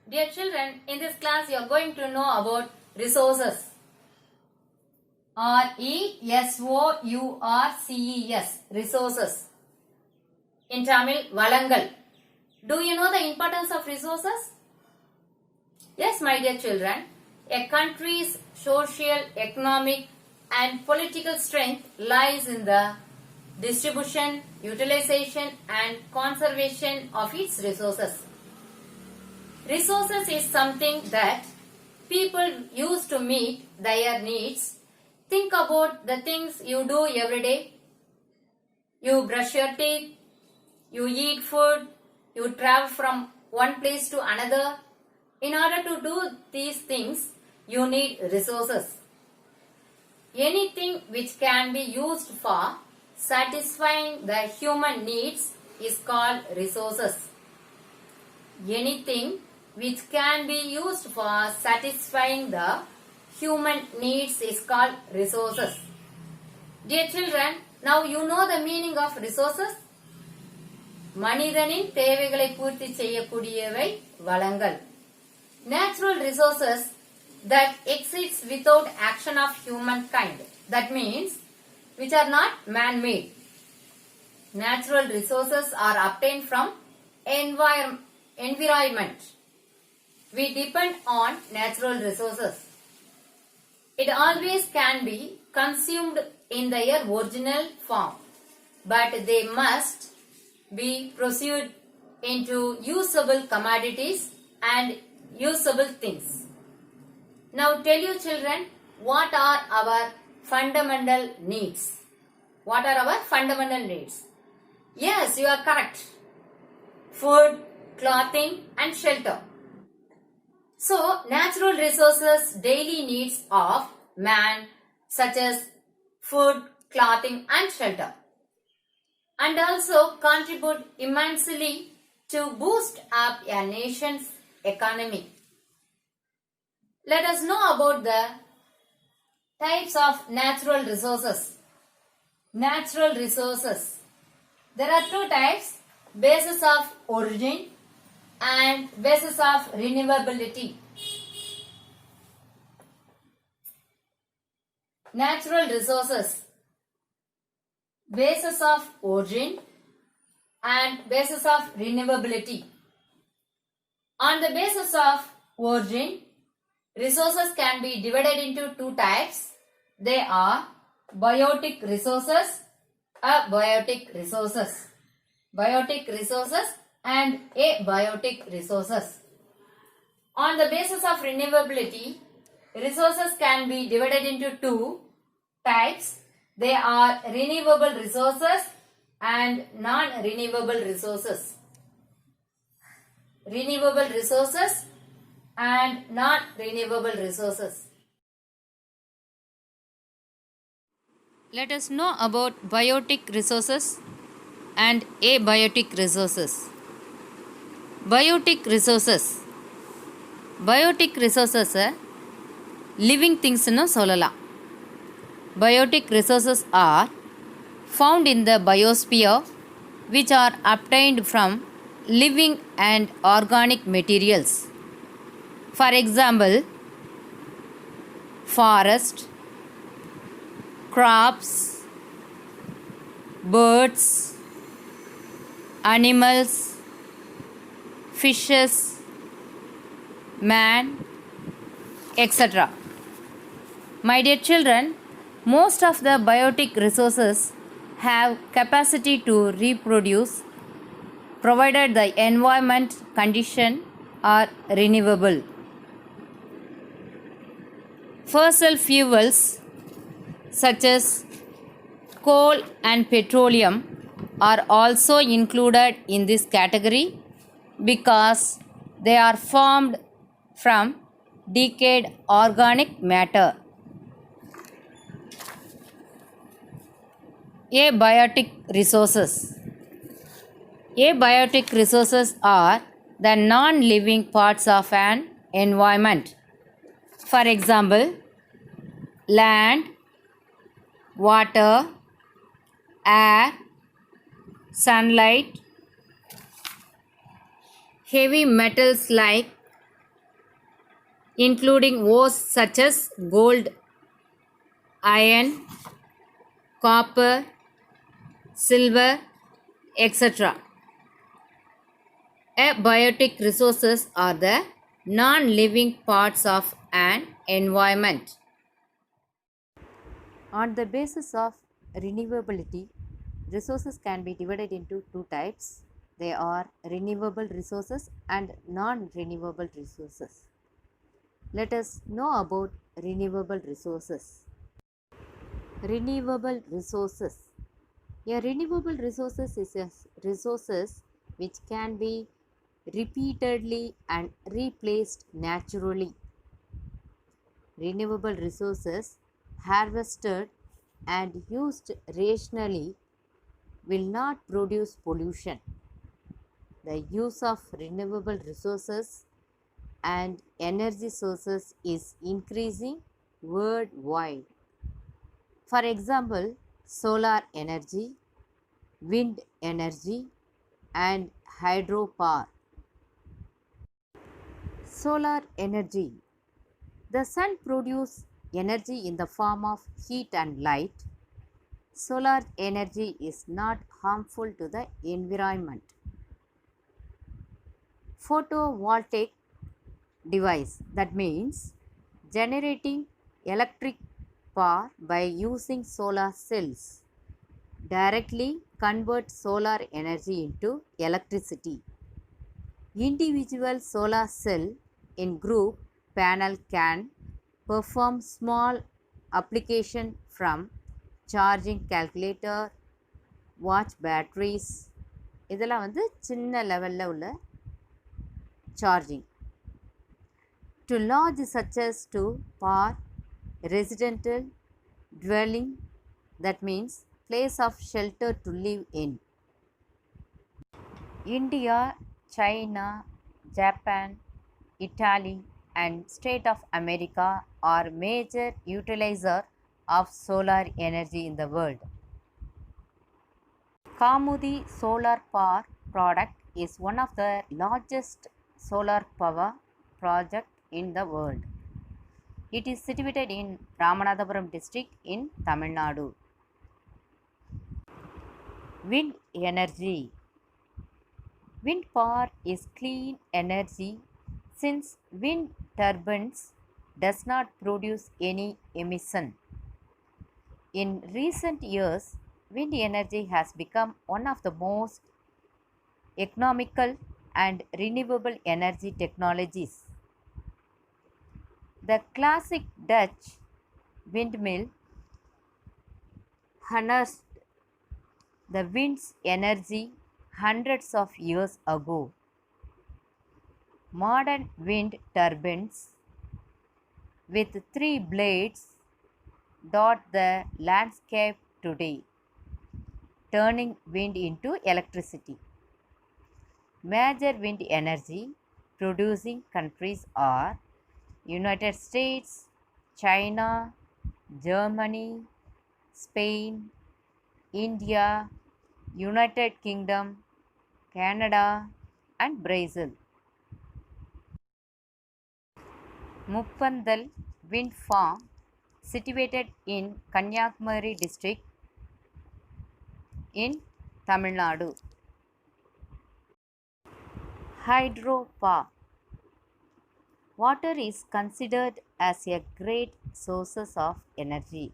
Dear children, in this class you are going to know about resources. R-E-S-O-U-R-C-E-S. Resources. In Tamil, Valangal. Do you know the importance of resources? Yes, my dear children. A country's social, economic and political strength lies in the distribution, utilization and conservation of its resources. Resources is something that people use to meet their needs. Think about the things you do every day. You brush your teeth, you eat food, you travel from one place to another. In order to do these things, you need resources. Anything which can be used for satisfying the human needs is called resources. Anything which can be used for satisfying the human needs is called resources. Dear children, now you know the meaning of resources. மனிதனின் தேவைகளை பூர்த்தி செய்யக்கூடியவை வளங்கள். Natural resources that exists without action of humankind. That means which are not man-made. Natural resources are obtained from environment. We depend on natural resources. It always can be consumed in their original form, but they must be pursued into usable commodities and usable things. Now tell you children, what are our fundamental needs? What are our fundamental needs? Yes, you are correct. Food, clothing and shelter. So, natural resources, daily needs of man such as food, clothing and shelter, and also contribute immensely to boost up a nation's economy. Let us know about the types of natural resources. Natural resources. There are two types, basis of origin and basis of renewability. Natural resources, basis of origin and basis of renewability. On the basis of origin, resources can be divided into two types. They are biotic resources, abiotic resources. Biotic resources and abiotic resources. On the basis of renewability, resources can be divided into two types. They are renewable resources and non-renewable resources. Renewable resources and non-renewable resources. Let us know about biotic resources and abiotic resources. Biotic resources. Biotic resources living things nu சொல்லலாம். Biotic resources are found in the biosphere which are obtained from living and organic materials. For example, forest, crops, birds, animals, fishes, man, etc. My dear children, most of the biotic resources have capacity to reproduce provided the environment condition are renewable. Fossil fuels such as coal and petroleum are also included in this category because they are formed from decayed organic matter. Abiotic resources. Abiotic resources are the non-living parts of an environment. For example, land, water, air, sunlight, heavy metals like including ores such as gold, iron, copper, silver, etc. Abiotic resources are the non-living parts of an environment. On the basis of renewability, resources can be divided into two types. They are renewable resources and non-renewable resources. Let us know about renewable resources. Renewable resources. A renewable resources is a resources which can be repeatedly and replaced naturally. Renewable resources harvested and used rationally will not produce pollution. The use of renewable resources and energy sources is increasing worldwide. For example, solar energy, wind energy, and hydropower. Solar energy. The sun produces energy in the form of heat and light. Solar energy is not harmful to the environment. Photovoltaic device, that means generating electric power by using solar cells, directly convert solar energy into electricity. Individual solar cell in group panel can perform small application from charging calculator, watch batteries. இதெல்லாம் வந்து சின்ன லெவலில் உள்ள charging to large such as to power residential dwelling, that means place of shelter to live in. India, China, Japan, Italy and State of America are major utilizer of solar energy in the world. Kamudi solar power product is one of the largest solar power project in the world. It is situated in Ramanathapuram district in Tamil Nadu. Wind energy. Wind power is clean energy since wind turbines does not produce any emission. In recent years, wind energy has become one of the most economical and renewable energy technologies. The classic Dutch windmill harnessed the wind's energy hundreds of years ago. Modern wind turbines with 3 blades dot the landscape today, turning wind into electricity. Major wind energy producing countries are United States, China, Germany, Spain, India, United Kingdom, Canada and Brazil. Muppandal wind farm situated in Kanyakumari district in Tamil Nadu. Hydropower. Water is considered as a great source of energy.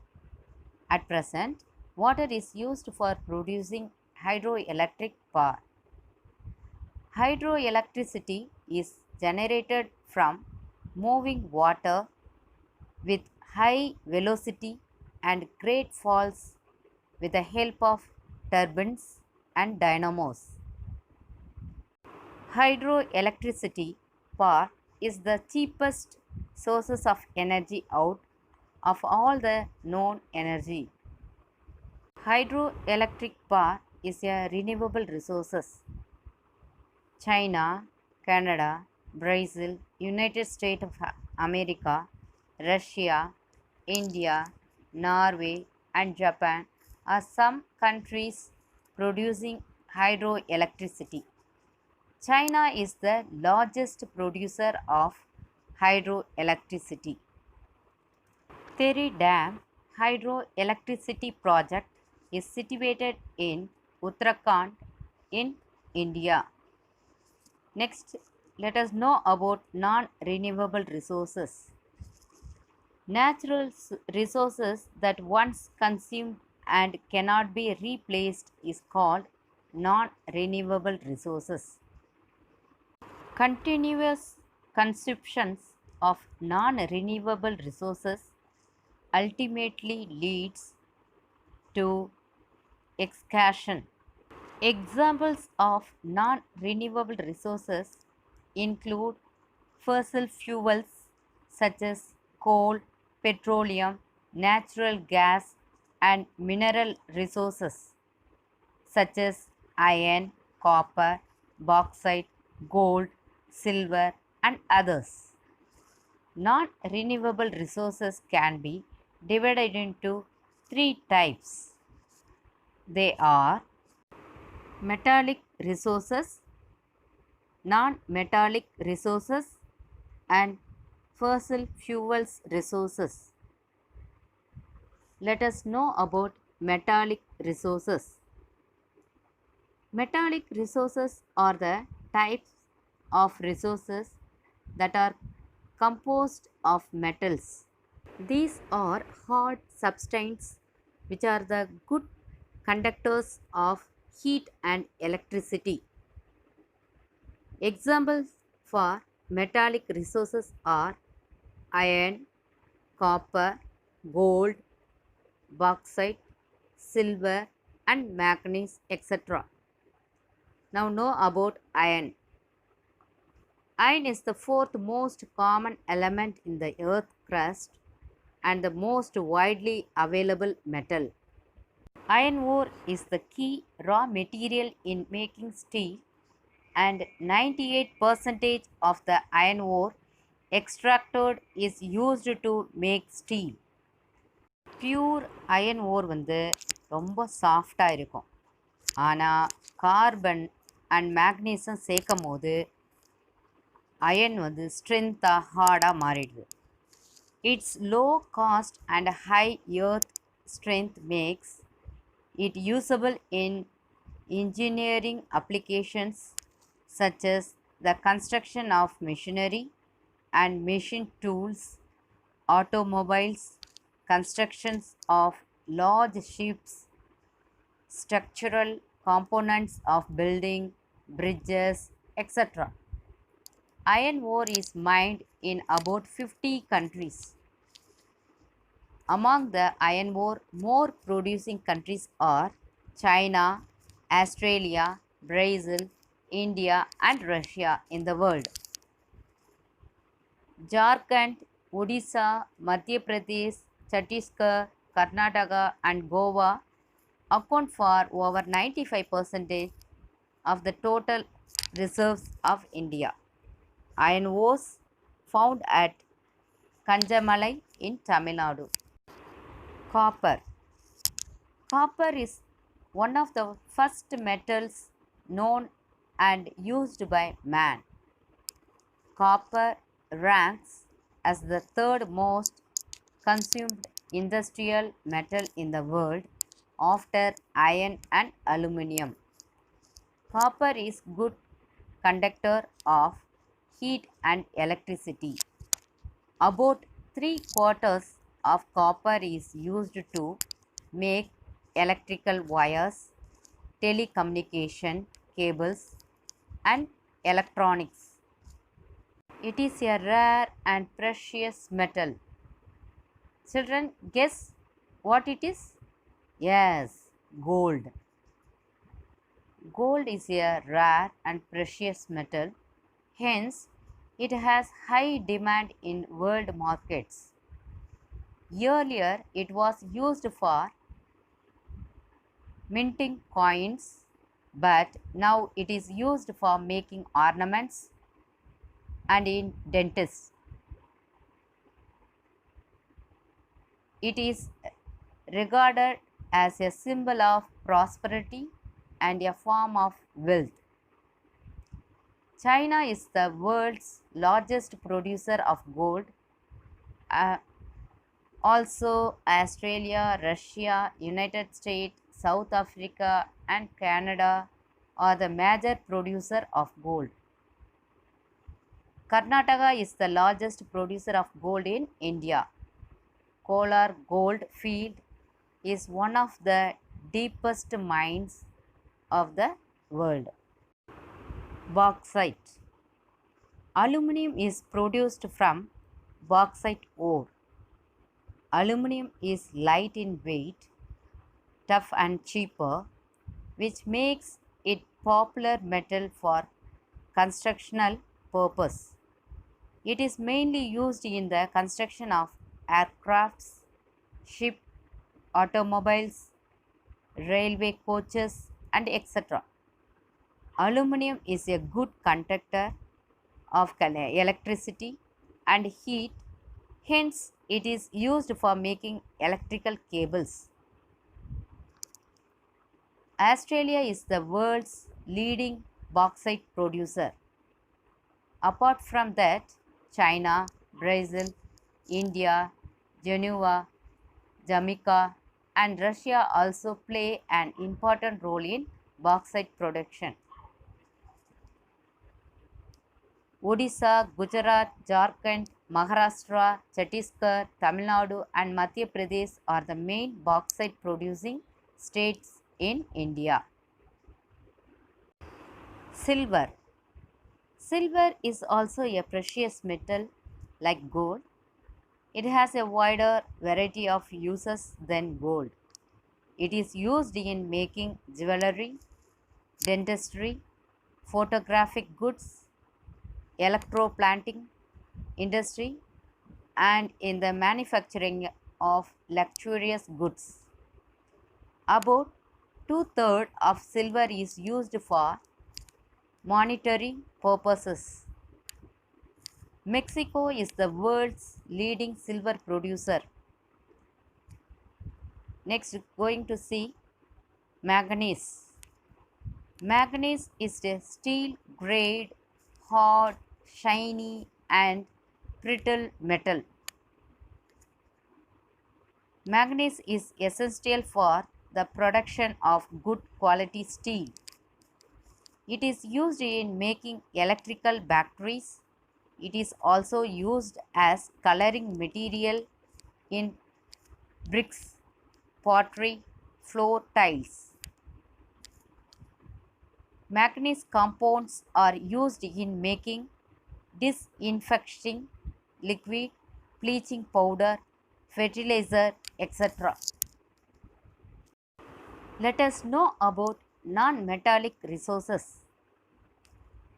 At present, water is used for producing hydroelectric power. Hydroelectricity is generated from moving water with high velocity and great falls with the help of turbines and dynamos. Hydroelectricity power is the cheapest sources of energy out of all the known energy. Hydroelectric power is a renewable resources. China, Canada, Brazil, United States of America, Russia, India, Norway and Japan are some countries producing hydroelectricity. China is the largest producer of hydroelectricity. Teri Dam hydroelectricity project is situated in Uttarakhand in India. Next, let us know about non-renewable resources. Natural resources that once consumed and cannot be replaced is called non-renewable resources. Continuous consumptions of non-renewable resources ultimately leads to exhaustion. Examples of non-renewable resources include fossil fuels such as coal, petroleum, natural gas, and mineral resources such as iron, copper, bauxite, gold, silver, and others. Non-renewable resources can be divided into three types. They are metallic resources, non-metallic resources, and fossil fuels resources. Let us know about metallic resources. Metallic resources are the types of resources that are composed of metals. These are hard substances which are the good conductors of heat and electricity. Examples for metallic resources are iron, copper, gold, bauxite, silver, and manganese, etc. Now know about iron. Iron is the fourth most common element in the earth crust and the most widely available metal. Iron ore is the key raw material in making steel, and 98% of the iron ore extracted is used to make steel. Pure iron ore ரொம்ப சாஃப்டாக இருக்கும். ஆனால் carbon and magnesium சேர்க்கும் போது iron ஸ்ட்ரென்த்தாக ஹார்டாக மாறிடுது. It's low cost and high earth strength makes it usable in engineering applications such as the construction of machinery and machine tools, automobiles, constructions of large ships, structural components of building, bridges, etc. Iron ore is mined in about 50 countries. Among the iron ore more producing countries are China, Australia, Brazil, India, and Russia in the world. Jharkhand, Odisha, Madhya Pradesh, Chhattisgarh, Karnataka, and Goa account for over 95% of the total reserves of India. Iron ores found at Kanjamalai in Tamil Nadu. Copper. Copper is one of the first metals known and used by man. Copper ranks as the third most consumed industrial metal in the world after iron and aluminum. Copper is good conductor of heat and electricity. About 3/4 of copper is used to make electrical wires, telecommunication cables, and electronics. It is a rare and precious metal. Children, guess what it is? Yes, gold. Gold is a rare and precious metal, hence it has high demand in world markets. Earlier, it was used for minting coins, but now it is used for making ornaments and in dentists. It is regarded as a symbol of prosperity and a form of wealth. China is the world's largest producer of gold. Uh, Also, Australia, Russia, United States, South Africa, and Canada are the major producer of gold. Karnataka is the largest producer of gold in India. Kolar Gold Field is one of the deepest mines of the world. Bauxite. Aluminum is produced from bauxite ore. Aluminum is light in weight, tough and cheaper, which makes it popular metal for constructional purpose. It is mainly used in the construction of aircrafts, ship, automobiles, railway coaches, and etc. Aluminum is a good conductor of electricity and heat, hence, it is used for making electrical cables. Australia is the world's leading bauxite producer. Apart from that, China, Brazil, India, Geneva, Jamaica, and Russia also play an important role in bauxite production. Odisha, Gujarat, Jharkhand, Maharashtra, Chhattisgarh, Tamil Nadu, and Madhya Pradesh are the main bauxite producing states in India. Silver. Silver is also a precious metal like gold. It has a wider variety of uses than gold. It is used in making jewelry, dentistry, photographic goods, electroplanting industry, and in the manufacturing of luxurious goods. About two-thirds of silver is used for monetary purposes. Mexico is the world's leading silver producer. Next, going to see manganese. Manganese is a steel grade, hard, shiny, and brittle metal. Manganese is essential for the production of good quality steel. It is used in making electrical batteries. It is also used as coloring material in bricks, pottery, floor tiles. Manganese compounds are used in making disinfecting liquid, bleaching powder, fertilizer, etc. Let us know about non-metallic resources.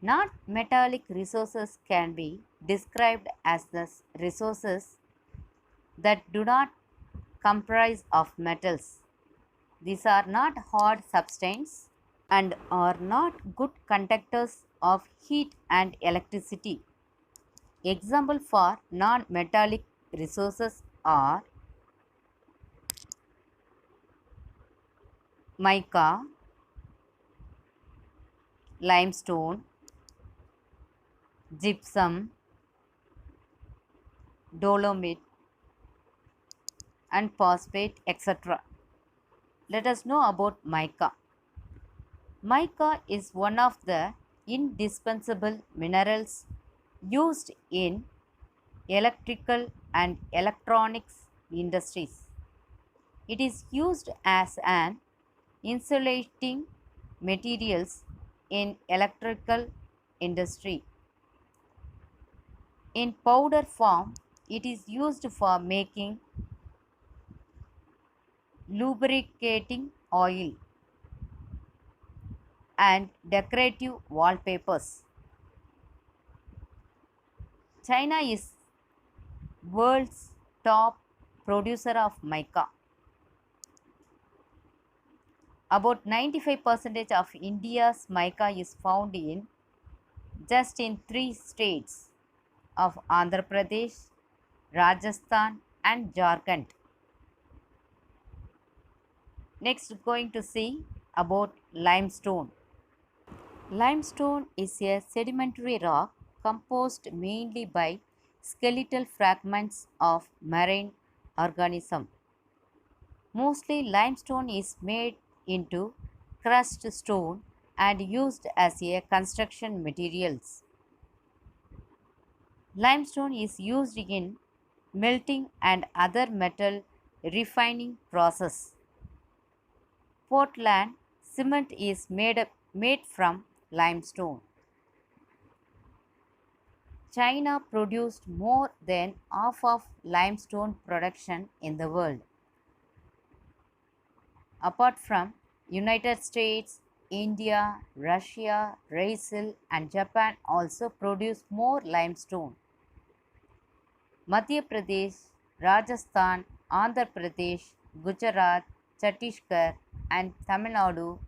Non-metallic resources can be described as the resources that do not comprise of metals. These are not hard substances and are not good conductors of heat and electricity. Example for non-metallic resources are mica, limestone, gypsum, dolomite, and phosphate, etc. Let us know about mica. Mica is one of the indispensable minerals used in electrical and electronics industries. It is used as an insulating materials in electrical industry. In powder form, it is used for making lubricating oil and decorative wallpapers. China is world's top producer of mica. About 95% of India's mica is found in just in three states of Andhra Pradesh, Rajasthan, and Jharkhand. Next, going to see about limestone. Limestone is a sedimentary rock composed mainly by skeletal fragments of marine organisms. Mostly limestone is made into crushed stone and used as a construction materials. Limestone is used in melting and other metal refining process. Portland cement is made from limestone. China produced more than half of limestone production in the world. Apart from United States, India, Russia, Brazil and Japan also produce more limestone. Madhya Pradesh, Rajasthan, Andhra Pradesh, Gujarat, Chhattisgarh and Tamil Nadu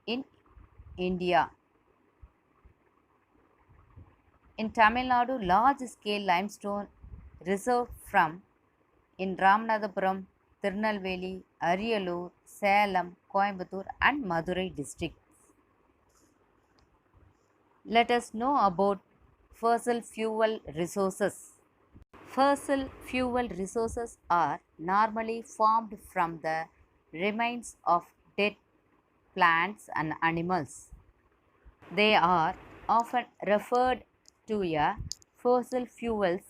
in India. In Tamil Nadu, large-scale limestone reserved from in Ramanathapuram, Tirunelveli, Ariyalur, Salem, Coimbatore and Madurai districts. Let us know about fossil fuel resources. Fossil fuel resources are normally formed from the remains of dead plants and animals. They are often referred to as fossil fuels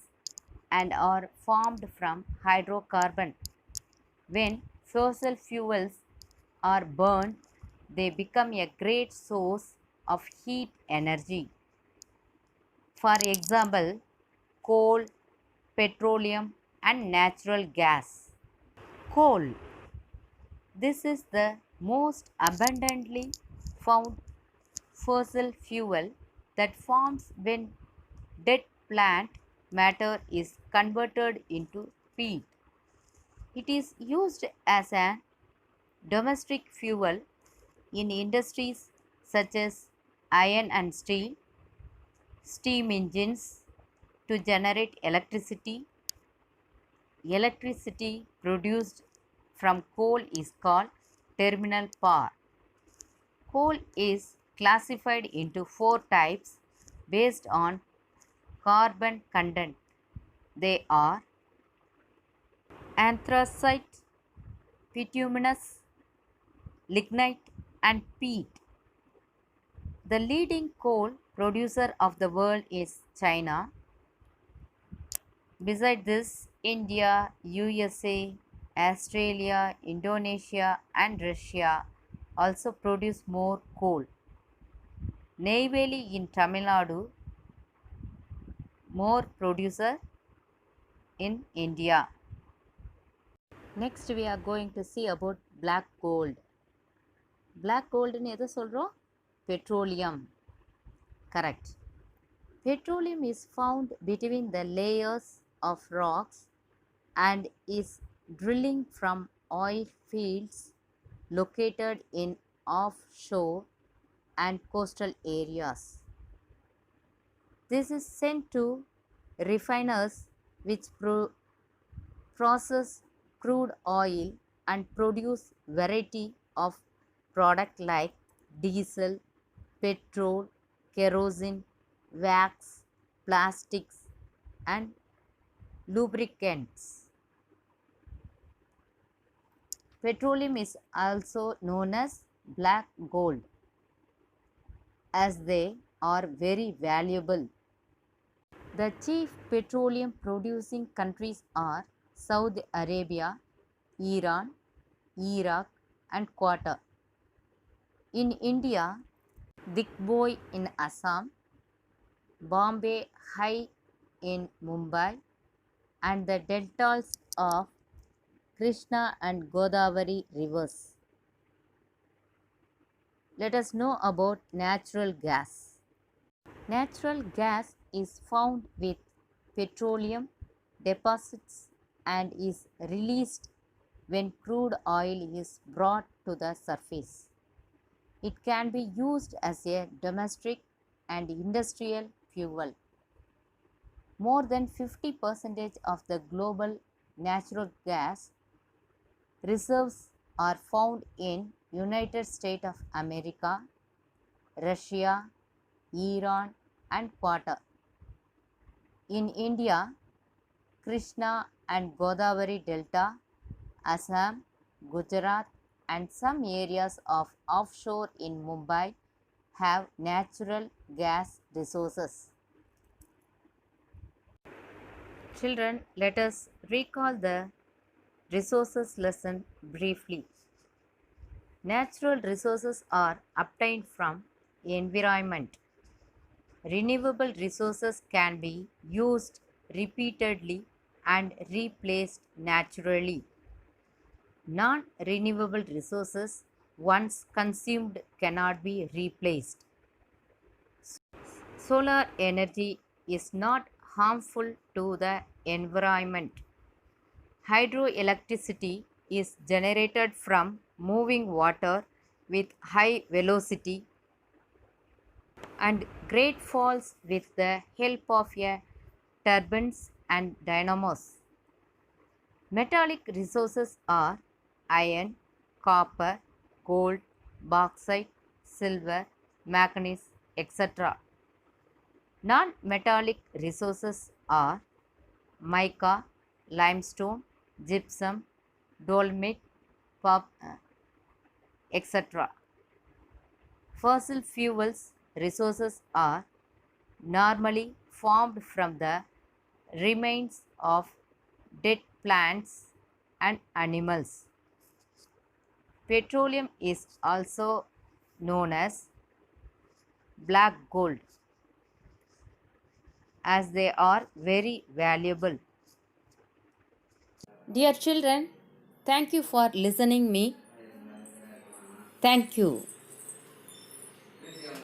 and are formed from hydrocarbon. When fossil fuels are burned, they become a great source of heat energy. For example, coal, petroleum, and natural gas. Coal. This is the most abundantly found fossil fuel that forms when dead plant matter is converted into peat. It is used as a domestic fuel in industries such as iron and steel, steam engines to generate electricity. Electricity produced from coal is called terminal power. Coal is classified into four types based on carbon content. They are anthracite, bituminous, lignite, and peat. The leading coal producer of the world is China. Besides this, India, USA, Australia, Indonesia, and Russia also produce more coal. Neyveli in Tamil Nadu, more producer in India. Next, we are going to see about black gold. Black gold னு எதை சொல்கிறோம்? Petroleum. Correct. Petroleum is found between the layers of rocks and is drilling from oil fields located in offshore and coastal areas. This is sent to refiners which process crude oil and produce variety of product like diesel, petrol, kerosene, wax, plastics and lubricants. Petroleum is also known as black gold as they are very valuable. The chief petroleum producing countries are Saudi Arabia, Iran, Iraq and Qatar. In India, Digboi in Assam, Bombay High in Mumbai and the deltas of Krishna and Godavari rivers. Let us know about natural gas. Natural gas is found with petroleum deposits and is released when crude oil is brought to the surface. It can be used as a domestic and industrial fuel. More than 50% of the global natural gas reserves are found in United States of America, Russia, Iran, and Qatar. In India, Krishna and Godavari Delta, Assam, Gujarat, and some areas of offshore in Mumbai have natural gas resources. Children, let us recall the resources lesson briefly. Natural resources are obtained from environment. Renewable resources can be used repeatedly and replaced naturally. Non-renewable resources, once consumed, cannot be replaced. Solar energy is not harmful to the environment. Hydroelectricity is generated from moving water with high velocity and great falls with the help of turbines and dynamos. Metallic resources are iron, copper, gold, bauxite, silver, manganese, etc. Non-metallic resources are mica, limestone, gypsum, dolomite, etc. Fossil fuels resources are normally formed from the remains of dead plants and animals. Petroleum is also known as black gold as they are very valuable. Dear children, thank you for listening me. Thank you.